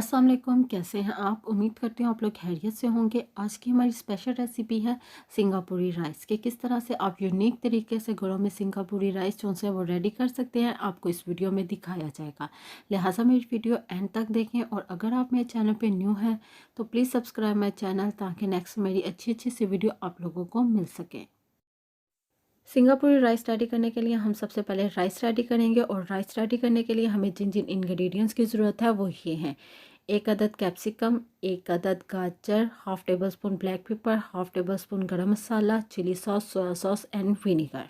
अस्सलाम वालेकुम, कैसे हैं आप? उम्मीद करती हूँ आप लोग खैरियत से होंगे। आज की हमारी स्पेशल रेसिपी है सिंगापुरी राइस कि किस तरह से आप यूनिक तरीके से घरों में सिंगापुरी राइस जो है वो रेडी कर सकते हैं, आपको इस वीडियो में दिखाया जाएगा। लिहाजा मेरी वीडियो एंड तक देखें और अगर आप मेरे चैनल पर न्यू हैं तो प्लीज़ सब्सक्राइब माई चैनल ताकि नेक्स्ट मेरी अच्छी अच्छी सी वीडियो आप लोगों को मिल सके। सिंगापुरी राइस रेडी करने के लिए हम सबसे पहले राइस रेडी करेंगे और राइस रेडी करने के लिए हमें जिन जिन इंग्रेडिएंट्स की ज़रूरत है वो ये हैं। एक अदद कैप्सिकम, एक अदद गाजर, half tablespoon black pepper, half tablespoon garam masala, chilli sauce, soya sauce and vinegar.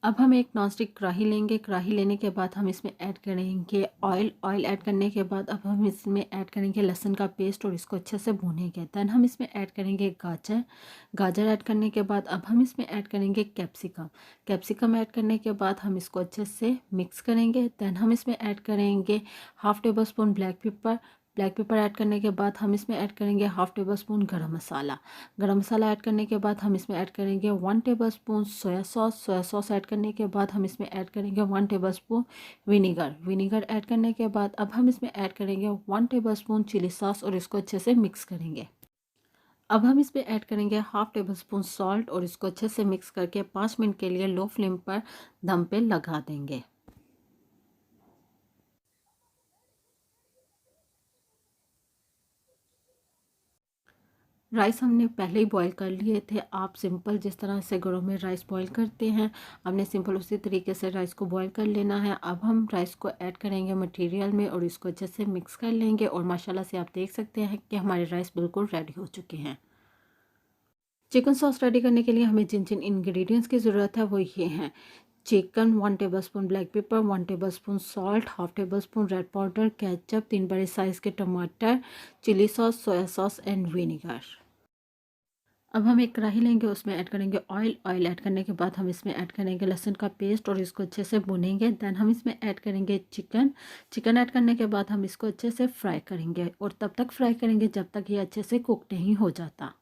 अब हम एक नॉनस्टिक कढ़ाई लेंगे। कढ़ाई लेने के बाद हम इसमें ऐड करेंगे ऑयल। ऑयल ऐड करने के बाद अब हम इसमें ऐड करेंगे लहसुन का पेस्ट और इसको अच्छे से भूनेंगे। दैन हम इसमें ऐड करेंगे गाजर। गाजर ऐड करने के बाद अब हम इसमें ऐड करेंगे कैप्सिकम। कैप्सिकम ऐड करने के बाद हम इसको अच्छे से मिक्स करेंगे। दैन हम इसमें ऐड करेंगे half tablespoon black paper. Black pepper add करने के बाद हम इसमें ऐड करेंगे हाफ़ टेबल स्पून गरम मसाला। गरम मसाला ऐड करने के बाद हम इसमें ऐड करेंगे 1 tablespoon soya sauce. Soya sauce add करने के बाद हम इसमें ऐड करेंगे 1 tablespoon vinegar. Vinegar add करने के बाद अब हम इसमें ऐड करेंगे 1 टेबल स्पून चिली सॉस और इसको अच्छे से मिक्स करेंगे। अब हम इसमें ऐड करेंगे हाफ़ टेबल स्पून सॉल्ट और इसको अच्छे से मिक्स करके 5 मिनट के लिए लो फ्लेम पर दम पे लगा देंगे। राइस हमने पहले ही बॉईल कर लिए थे। आप सिंपल जिस तरह से घरों में राइस बॉईल करते हैं, हमने सिंपल उसी तरीके से राइस को बॉईल कर लेना है। अब हम राइस को ऐड करेंगे मटेरियल में और इसको अच्छे से मिक्स कर लेंगे और माशाल्लाह से आप देख सकते हैं कि हमारे राइस बिल्कुल रेडी हो चुके हैं। चिकन सॉस रेडी करने के लिए हमें जिन जिन इंग्रेडिएंट्स की ज़रूरत है वो ये हैं। Chicken 1 tablespoon black pepper, 1 tablespoon salt, half tablespoon red powder, ketchup, 3 बड़े साइज़ के टमाटर, chilli sauce, soya sauce and vinegar. अब हम एक कढ़ाई लेंगे, उसमें ऐड करेंगे ऑयल। ऑयल ऐड करने के बाद हम इसमें ऐड करेंगे लहसुन का पेस्ट और इसको अच्छे से भुनेंगे। देन हम इसमें ऐड करेंगे चिकन। चिकन ऐड करने के बाद हम इसको अच्छे से फ्राई करेंगे और तब तक फ्राई करेंगे जब तक ये अच्छे से कुक नहीं हो जाता।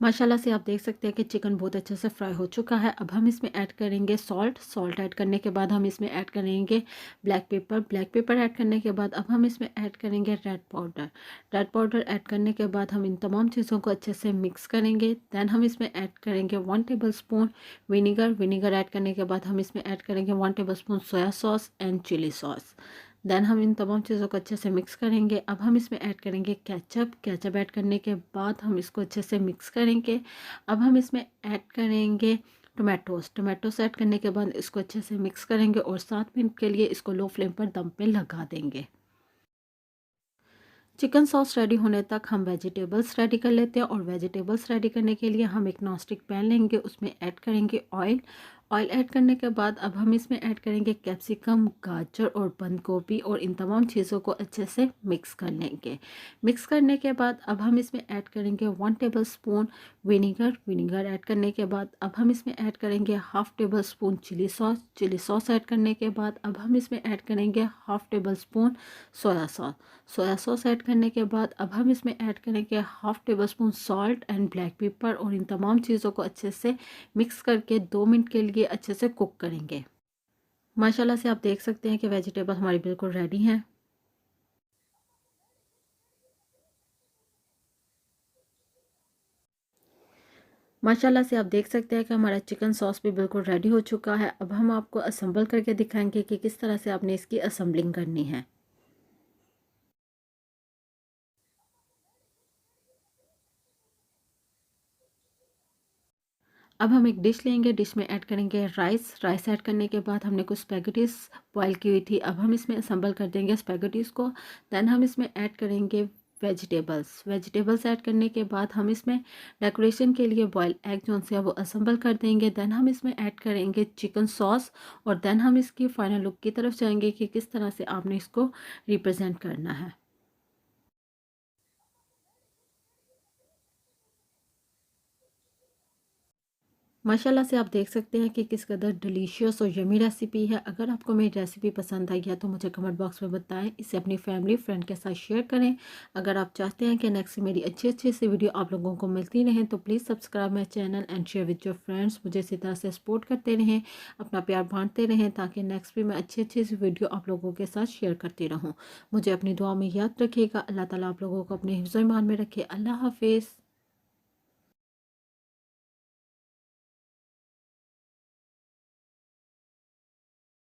माशाल्लाह से आप देख सकते हैं कि चिकन बहुत अच्छे से फ्राई हो चुका है। अब हम इसमें ऐड करेंगे सॉल्ट। सॉल्ट ऐड करने के बाद हम इसमें ऐड करेंगे black pepper. Black pepper add करने के बाद अब हम इसमें ऐड करेंगे red powder. Red powder add करने के बाद हम इन तमाम चीज़ों को अच्छे से मिक्स करेंगे। दैन हम इसमें ऐड करेंगे 1 tablespoon vinegar. Vinegar add करने के बाद हम इसमें ऐड करेंगे 1 tablespoon soya sauce and chilli sauce. Then हम इन तमाम चीज़ों को अच्छे से मिक्स करेंगे। अब हम इसमें ऐड करेंगे केचप। केचप ऐड करने के बाद हम इसको अच्छे से मिक्स करेंगे। अब हम इसमें ऐड करेंगे टोमेटोज़। टोमेटोज़ ऐड करने के बाद इसको अच्छे से मिक्स करेंगे और 7 मिनट के लिए इसको लो फ्लेम पर दम पे लगा देंगे। चिकन सॉस रेडी होने तक हम वेजिटेबल्स रेडी कर लेते हैं और वेजिटेबल्स रेडी करने के लिए हम एक नॉनस्टिक पैन लेंगे, उसमें ऐड करेंगे ऑयल। ऑयल ऐड करने के बाद अब हम इसमें ऐड करेंगे कैप्सिकम, गाजर और बंद गोभी और इन तमाम चीज़ों को अच्छे से मिक्स कर लेंगे। मिक्स करने के बाद अब हम इसमें ऐड करेंगे 1 tablespoon vinegar. Vinegar add करने के बाद अब हम इसमें ऐड करेंगे half tablespoon chilli sauce. Chilli sauce add करने के बाद अब हम इसमें ऐड करेंगे half tablespoon soya sauce. Soya sauce add करने के बाद अब हम इसमें ऐड करेंगे half tablespoon salt and black pepper और इन तमाम चीज़ों को अच्छे से मिक्स करके 2 मिनट के लिए अच्छे से कुक करेंगे। माशाल्लाह से आप देख सकते हैं कि वेजिटेबल हमारी बिल्कुल रेडी हैं। माशाल्लाह से आप देख सकते हैं कि हमारा चिकन सॉस भी बिल्कुल रेडी हो चुका है। अब हम आपको असेंबल करके दिखाएंगे कि किस तरह से आपने इसकी असेंबलिंग करनी है। अब हम एक डिश लेंगे, डिश में ऐड करेंगे राइस। राइस ऐड करने के बाद हमने कुछ स्पैगेटीज बॉईल की हुई थी, अब हम इसमें असेंबल कर देंगे स्पैगेटीज़ को। दैन हम इसमें ऐड करेंगे वेजिटेबल्स। वेजिटेबल्स ऐड करने के बाद हम इसमें डेकोरेशन के लिए बॉयल एग जो से वो असेंबल कर देंगे। दैन हम इसमें ऐड करेंगे चिकन सॉस और दैन हम इसकी फाइनल लुक की तरफ जाएंगे कि किस तरह से आपने इसको रिप्रेजेंट करना है। माशाल्लाह से आप देख सकते हैं कि किस कदर डिलीशियस और यमी रेसिपी है। अगर आपको मेरी रेसिपी पसंद आई है तो मुझे कमेंट बॉक्स में बताएं, इसे अपनी फैमिली फ्रेंड के साथ शेयर करें। अगर आप चाहते हैं कि नेक्स्ट मेरी अच्छी अच्छी सी वीडियो आप लोगों को मिलती रहें तो please subscribe my channel and share with your friends. मुझे इसी तरह से सपोर्ट करते रहें, अपना प्यार बांटते रहें, ताकि नेक्स्ट भी मैं अच्छी अच्छी सी वीडियो आप लोगों के साथ शेयर करती रहूँ। मुझे अपनी दुआ में याद रखिएगा। अल्लाह ताला आप लोगों को अपने हिफ्ज़-ओ-ईमान में रखे। अल्लाह हाफिज़।